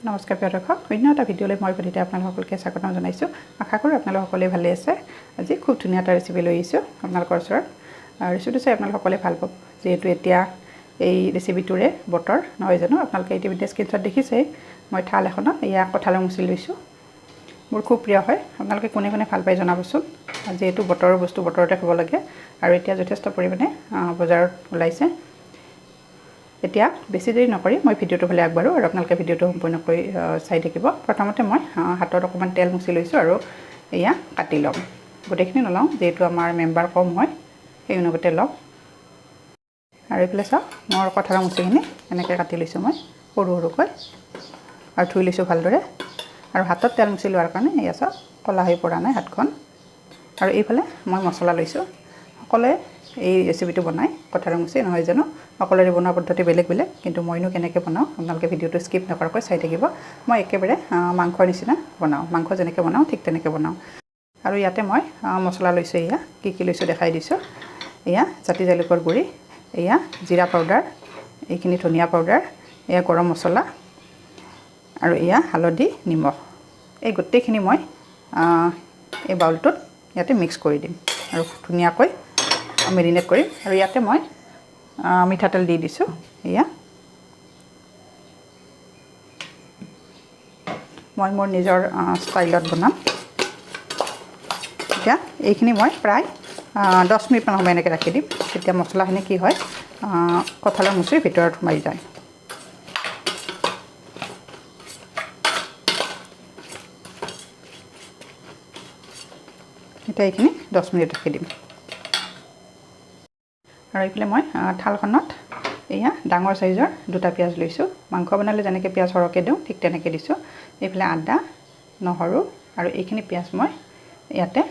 নমস্কাৰ প্ৰিয় দৰ্শক, অন্য এটা ভিডিঅ'লৈ মই পুনিতে আপোনালোকসকলকে স্বাগতম জনাইছোঁ। আশা কৰোঁ আপোনালোক সকলোৱে ভালে আছে। আজি খুব ধুনীয়া এটা ৰেচিপি লৈ আহিছোঁ আপোনালোকৰ ওচৰত। ৰেচিপিটো চাই আপোনালোক সকলোৱে ভাল পাব, যিহেতু এতিয়া এই ৰেচিপিটোৰে বতৰ নহয় জানো। আপোনালোকে ইতিমধ্যে স্ক্ৰীনশ্বট দেখিছেই। মই থাল এখনত এয়া কঁঠালৰ মুচি লৈছোঁ। মোৰ খুব প্ৰিয় হয়, আপোনালোকে কোনে কোনে ভাল পাই জনাবচোন। যিহেতু বতৰৰ বস্তু বতৰতে খাব লাগে আৰু এতিয়া যথেষ্ট পৰিমাণে বজাৰত ওলাইছে। এতিয়া বেছি দেৰি নকৰি মই ভিডিঅ'টো ফালে আগবাঢ়োঁ আৰু আপোনালোকে ভিডিঅ'টো সম্পূৰ্ণকৈ চাই থাকিব। প্ৰথমতে মই হাতত অকণমান তেল মুচি লৈছোঁ আৰু এয়া কাটি ল'ম। গোটেইখিনি নলওঁ, যিহেতু আমাৰ মেম্বাৰ কম হয় সেই অনুপাতে লওঁ। আৰু এইফালে চাওক, মোৰ কঁঠালৰ মুচিখিনি এনেকৈ কাটি লৈছোঁ মই সৰু সৰুকৈ আৰু ধুই লৈছোঁ ভালদৰে। আৰু হাতত তেল মুচি লোৱাৰ কাৰণে এয়া চাওক ক'লা হৈ পৰা নাই হাতখন। আৰু এইফালে মই মছলা লৈছোঁ। সকলোৱে এই ৰেচিপিটো বনায় কঁঠালৰ মুচি নহয় জানো। সকলোৰে বনোৱা পদ্ধতি বেলেগ বেলেগ, কিন্তু মইনো কেনেকৈ বনাওঁ আপোনালোকে ভিডিঅ'টো স্কিপ নকৰাকৈ চাই থাকিব। মই একেবাৰে মাংসৰ নিচিনা বনাওঁ, মাংস যেনেকৈ বনাওঁ ঠিক তেনেকৈ বনাওঁ। আৰু ইয়াতে মই মছলা লৈছোঁ। এয়া কি লৈছোঁ দেখাই দিছোঁ। এয়া জাতি জালুকৰ গুড়ি, এয়া জিৰা পাউডাৰ, এইখিনি ধনিয়া পাউডাৰ, এয়া গৰম মছলা আৰু এয়া হালধি নিমখ। এই গোটেইখিনি মই এই বাউলটোত ইয়াতে মিক্স কৰি দিম আৰু ধুনীয়াকৈ মেৰিনেট কৰিম। আৰু ইয়াতে মই মিঠাতেল দি দিছোঁ। এয়া মই মোৰ নিজৰ ষ্টাইলত বনাম। এতিয়া এইখিনি মই প্ৰায় 10 মিনিটমান সময় এনেকৈ ৰাখি দিম। তেতিয়া মছলাখিনি কি হয়, কঁঠালৰ মুচিৰ ভিতৰত সোমাই যায়। এতিয়া এইখিনি 10 মিনিট ৰাখি দিম। আৰু এইফালে মই থালখনত এয়া ডাঙৰ চাইজৰ 2টা পিঁয়াজ লৈছোঁ। মাংস বনালে যেনেকৈ পিঁয়াজ সৰহকৈ দিওঁ ঠিক তেনেকৈ দিছোঁ। এইফালে আদা, নহৰু আৰু এইখিনি পিঁয়াজ মই ইয়াতে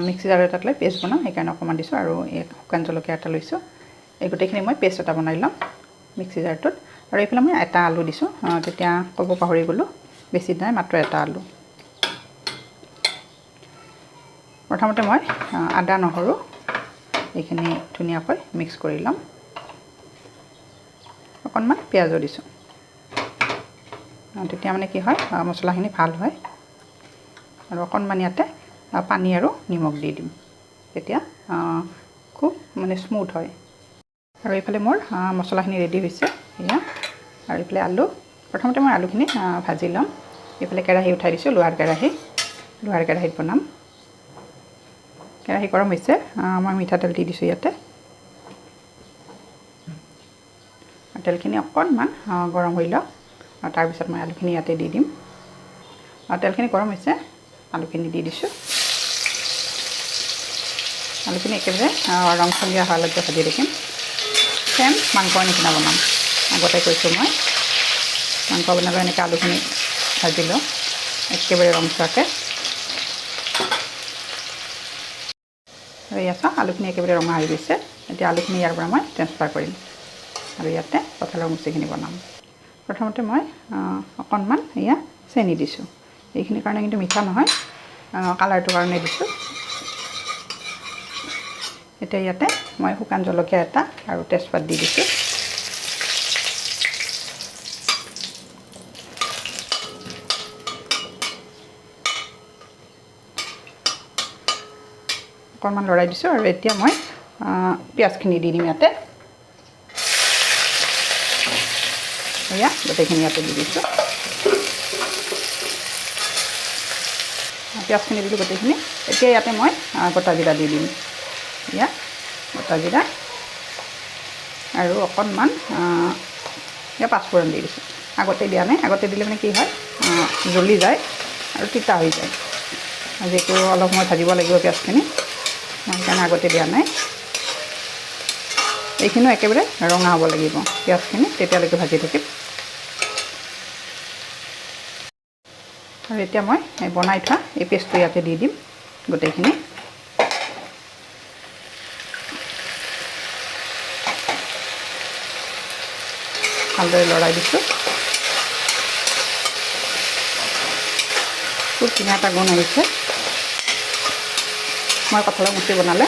মিক্সি জাৰ এটাত লৈ পেষ্ট বনাওঁ, সেইকাৰণে অকণমান দিছোঁ। আৰু এই শুকান জলকীয়া এটা লৈছোঁ। এই গোটেইখিনি মই পেষ্ট এটা বনাই ল'ম মিক্সি জাৰটোত। আৰু এইফালে মই এটা আলু দিছোঁ, তেতিয়া ক'ব পাহৰি গ'লোঁ, বেছি নাই, মাত্ৰ এটা আলু। প্ৰথমতে মই আদা নহৰু এইখিনি ধুনীয়াকৈ মিক্স কৰি ল'ম। অকণমান পিঁয়াজো দিছোঁ, তেতিয়া মানে কি হয় মছলাখিনি ভাল হয়। আৰু অকণমান ইয়াতে পানী আৰু নিমখ দি দিম, তেতিয়া খুব মানে স্মুথ হয়। আৰু এইফালে মোৰ মছলাখিনি ৰেডি হৈছে এয়া। আৰু এইফালে আলু, প্ৰথমতে মই আলুখিনি ভাজি ল'ম। এইফালে কেৰাহী উঠাই দিছোঁ, লোহাৰ কেৰাহীত বনাম। কেৰাহী গৰম হৈছে, মই মিঠাতেল দি দিছোঁ ইয়াতে। তেলখিনি অকণমান গৰম হৈ লওক, আৰু তাৰপিছত মই আলুখিনি ইয়াতে দি দিম। আৰু তেলখিনি গৰম হৈছে, আলুখিনি দি দিছোঁ। আলুখিনি একেবাৰে ৰংচঙীয়া হোৱালৈকে ভাজি থাকিম। চেম মাংসৰ নিচিনা বনাম। আগতে কৈছোঁ মই, মাংস বনালে এনেকৈ আলুখিনি ভাজি লওঁ একেবাৰে ৰংচোৱাকৈ। আৰু এয়া চাওক, আলুখিনি একেবাৰে ৰঙা হৈ গৈছে। এতিয়া আলুখিনি ইয়াৰ পৰা মই ট্ৰেন্সফাৰ কৰিম আৰু ইয়াতে কঁঠালৰ মুচিখিনি বনাম। প্ৰথমতে মই অকণমান এয়া চেনি দিছোঁ। এইখিনিৰ কাৰণে কিন্তু মিঠা নহয়, কালাৰটোৰ কাৰণে দিছোঁ। এতিয়া ইয়াতে মই শুকান জলকীয়া এটা আৰু তেজপাত দি দিছোঁ। অকণমান লৰাই দিছোঁ। আৰু এতিয়া মই পিঁয়াজখিনি দি দিম ইয়াতে। এয়া গোটেইখিনি ইয়াতে দি দিছোঁ। পিঁয়াজখিনি দিলোঁ গোটেইখিনি। এতিয়া ইয়াতে মই গোটা জিৰা দি দিম। এয়া গোটা জিৰা আৰু অকণমান এয়া পাঁচফোৰণ দি দিছোঁ। আগতে দিয়া নাই, আগতে দিলে মানে কি হয় জ্বলি যায় আৰু তিতা হৈ যায়। যিহেতু অলপ সময় ভাজিব লাগিব পিঁয়াজখিনি, সেইকাৰণে আগতে দিয়া নাই। এইখিনিও একেবাৰে ৰঙা হ'ব লাগিব পিঁয়াজখিনি, তেতিয়ালৈকে ভাজি থাকিম। আৰু এতিয়া মই বনাই থোৱা এই পেষ্টটো ইয়াতে দি দিম গোটেইখিনি। ভালদৰে লৰাই দিছোঁ। খুব ধুনীয়া এটা গোন্ধ আহিছে। মই কঁঠালৰ মুচি বনালে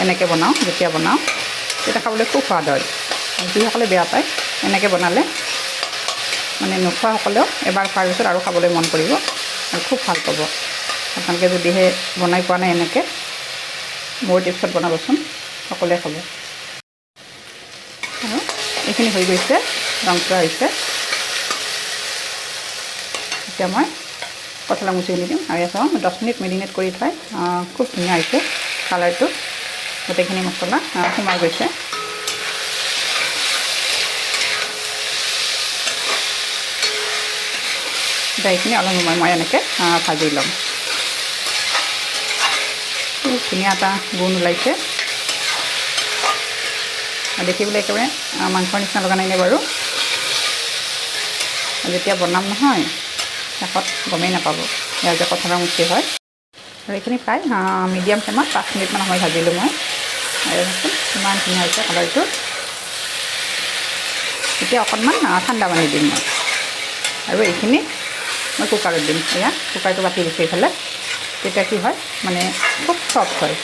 এনেকৈ বনাওঁ, যেতিয়া বনাওঁ তেতিয়া খাবলৈ খুব সোৱাদ হয়। যিসকলে বেয়া পায় এনেকৈ বনালে মানে নোখোৱাসকলেও এবাৰ খোৱাৰ পিছত আৰু খাবলৈ মন কৰিব আৰু খুব ভাল পাব। আপোনালোকে যদিহে বনাই পোৱা নাই এনেকৈ মোৰ টিপছত বনাবচোন, সকলোৱে খাব। আৰু এইখিনি হৈ গৈছে, ৰংচোৱা হৈছে। এতিয়া মই কঁঠালৰ মুচিখিনি দিম আৰু ইয়াত 10 মিনিট মেৰিনেট কৰি থৈ খুব ধুনীয়া হৈছে কালাৰটো, গোটেইখিনি মছলা সোমাই গৈছে। এইখিনি অলপ সময় মই এনেকৈ ভাজি ল'ম। খুব ধুনীয়া এটা গোন্ধ ওলাইছে, দেখিবলৈ একেবাৰে মাংসৰ নিচিনা লগা নাই নে বাৰু? যেতিয়া বনাম নহয় শেষত গমেই নাপাব ইয়াৰ যে কঁঠালৰ মুচি হয়। আৰু এইখিনি প্ৰায় মিডিয়াম ফ্লেমত 5 মিনিটমান সময় ভাজিলোঁ মই। আৰু ইমান ধুনীয়া হৈছে কালাৰটো। এতিয়া অকণমান ঠাণ্ডা পানী দিম মই, আৰু এইখিনি মই কুকাৰত দিম। এয়া কুকাৰটো পাতি দিছোঁ এইফালে। তেতিয়া কি হয় মানে খুব চফ্ট হয়।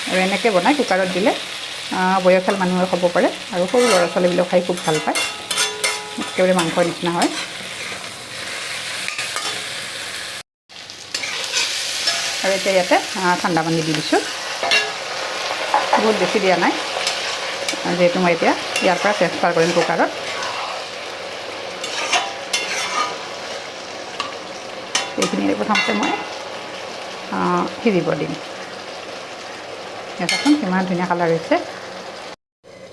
আৰু এনেকৈ বনাই কুকাৰত দিলে বয়সীয়াল মানুহে খাব পাৰে, আৰু সৰু ল'ৰা ছোৱালীবিলাক খাই খুব ভাল পায়। একেবাৰে মাংসৰ নিচিনা হয়। আৰু এতিয়া ইয়াতে ঠাণ্ডা পানী দি দিছোঁ, বহুত বেছি দিয়া নাই, যিহেতু মই এতিয়া ইয়াৰ পৰা ট্ৰেন্সফাৰ কৰিম কুকাৰত। এইখিনিৰে প্ৰথমতে মই সিজিব দিম। চাওকচোন কিমান ধুনীয়া কালাৰ হৈছে।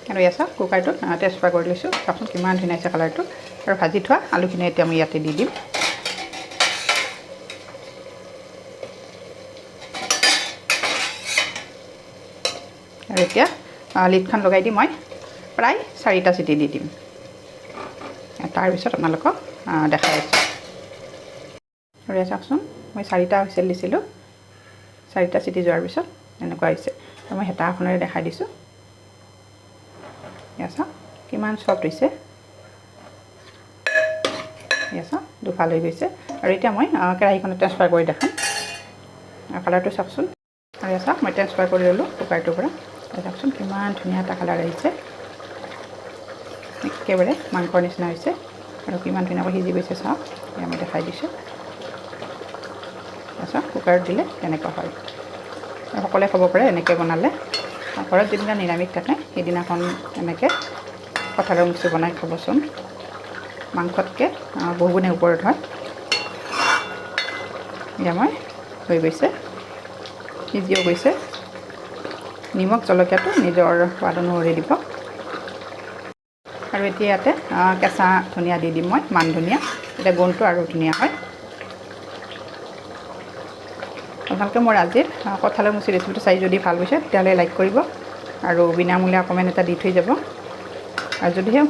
আৰু ইয়াত চাওক কুকাৰটোত ট্ৰেন্সফাৰ কৰি লৈছোঁ। চাওকচোন কিমান ধুনীয়া হৈছে কালাৰটো। আৰু ভাজি থোৱা আলুখিনি এতিয়া মই ইয়াতে দি দিম। আৰু এতিয়া লিডখন লগাই দি মই প্ৰায় 4টা চিটি দি দিম। তাৰপিছত আপোনালোকক দেখাই আছোঁ। আৰু ইয়াত চাওকচোন মই 4টা হুইছেল দিছিলোঁ। 4টা চিটি যোৱাৰ পিছত এনেকুৱা হৈছে। আৰু মই হেতা এখনেৰে দেখাই দিছোঁ। ইয়াত চাওক কিমান চফ্ট হৈছে। ইয়াত চাওক দুফাল হৈ গৈছে। আৰু এতিয়া মই কেৰাহীখনত ট্ৰেন্সফাৰ কৰি দেখাম। কালাৰটো চাওকচোন। আৰু ইয়াত চাওক মই ট্ৰেন্সফাৰ কৰি ল'লোঁ কুকাৰটোৰ পৰা। চাওকচোন কিমান ধুনীয়া এটা কালাৰ আহিছে, একেবাৰে মাংসৰ নিচিনা হৈছে। আৰু কিমান ধুনীয়াকৈ সিজি গৈছে চাওক, এয়া মই দেখাই দিছোঁ। চাওক কুকাৰত দিলে তেনেকুৱা হয়। আৰু সকলোৱে খাব পাৰে এনেকৈ বনালে। ঘৰত যিদিনা নিৰামিষ থাকে সেইদিনাখন এনেকৈ কঁঠালৰ মুচি বনাই খাবচোন। মাংসতকৈ বহুগুণে ওপৰত হয়। এয়া মই হৈ গৈছে, সিজিও গৈছে। নিমখ জলকীয়াটো নিজৰ সোৱাদ অনুসৰি দিব। আৰু এতিয়া ইয়াতে কেঁচা ধনিয়া দি দিম মই, মান ধনিয়া। এতিয়া গোন্ধটো আৰু ধুনীয়া হয়। আপোনালোকে মোৰ আজিৰ কঁঠালৰ মুচি ৰেচিপিটো চাই যদি ভাল পাইছে তেতিয়াহ'লে লাইক কৰিব, আৰু বিনামূলীয়া কমেণ্ট এটা দি থৈ যাব। আৰু যদিহে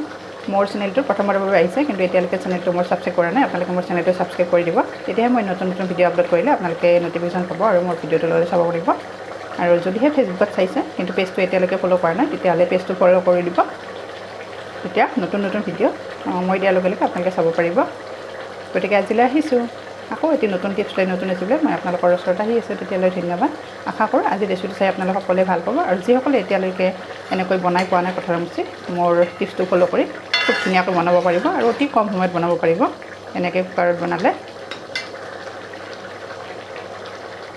মোৰ চেনেলটো প্ৰথমবাৰৰ বাবে আহিছে কিন্তু এতিয়ালৈকে চেনেলটো মোৰ ছাবস্ক্ৰাইব কৰা নাই, আপোনালোকে মোৰ চেনেলটো ছাবস্ক্ৰাইব কৰি দিব। তেতিয়াহে মই নতুন নতুন ভিডিঅ' আপলোড কৰিলে আপোনালোকে নটিফিকেশ্যন পাব আৰু মোৰ ভিডিঅ'টো লৈ চাব পাৰিব। আৰু যদিহে ফেচবুকত চাইছে কিন্তু পেজটো এতিয়ালৈকে ফ'ল' কৰা নাই তেতিয়াহ'লে পেজটো ফ'ল' কৰি দিব। তেতিয়া নতুন নতুন ভিডিঅ' মই দিয়াৰ লগে লগে আপোনালোকে চাব পাৰিব। গতিকে আজিলৈ আহিছোঁ। আকৌ এটি নতুন টিপছ লৈ নতুন ৰেচিপি মই আপোনালোকৰ ওচৰত আহি আছোঁ। তেতিয়ালৈ ধন্যবাদ। আশা কৰোঁ আজি ৰেচিপিটো চাই আপোনালোকে সকলোৱে ভাল পাব। আৰু যিসকলে এতিয়ালৈকে এনেকৈ বনাই পোৱা নাই কঁঠালৰ মুচি, মোৰ টিপছটো ফ'ল' কৰি খুব ধুনীয়াকৈ বনাব পাৰিব, আৰু অতি কম সময়ত বনাব পাৰিব এনেকৈ কুকাৰত বনালে।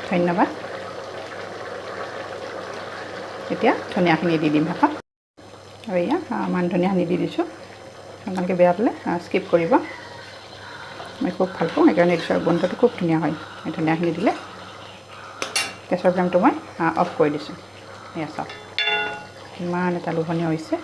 ধন্যবাদ। এতিয়া ধনিয়াখিনি দি দিম শেষত। আৰু এয়া মান ধনিয়াখিনি দি দিছোঁ। আপোনালোকে বেয়া পালে স্কিপ কৰিব। মই খুব ভাল পাওঁ, সেইকাৰণে দিছোঁ। আৰু গোন্ধটো খুব ধুনীয়া হয় এই ধনিয়াখিনি দিলে। গেছৰ ফ্লেমটো মই অফ কৰি দিছোঁ। এয়া চাওক কিমান এটা লোভনীয় হৈছে।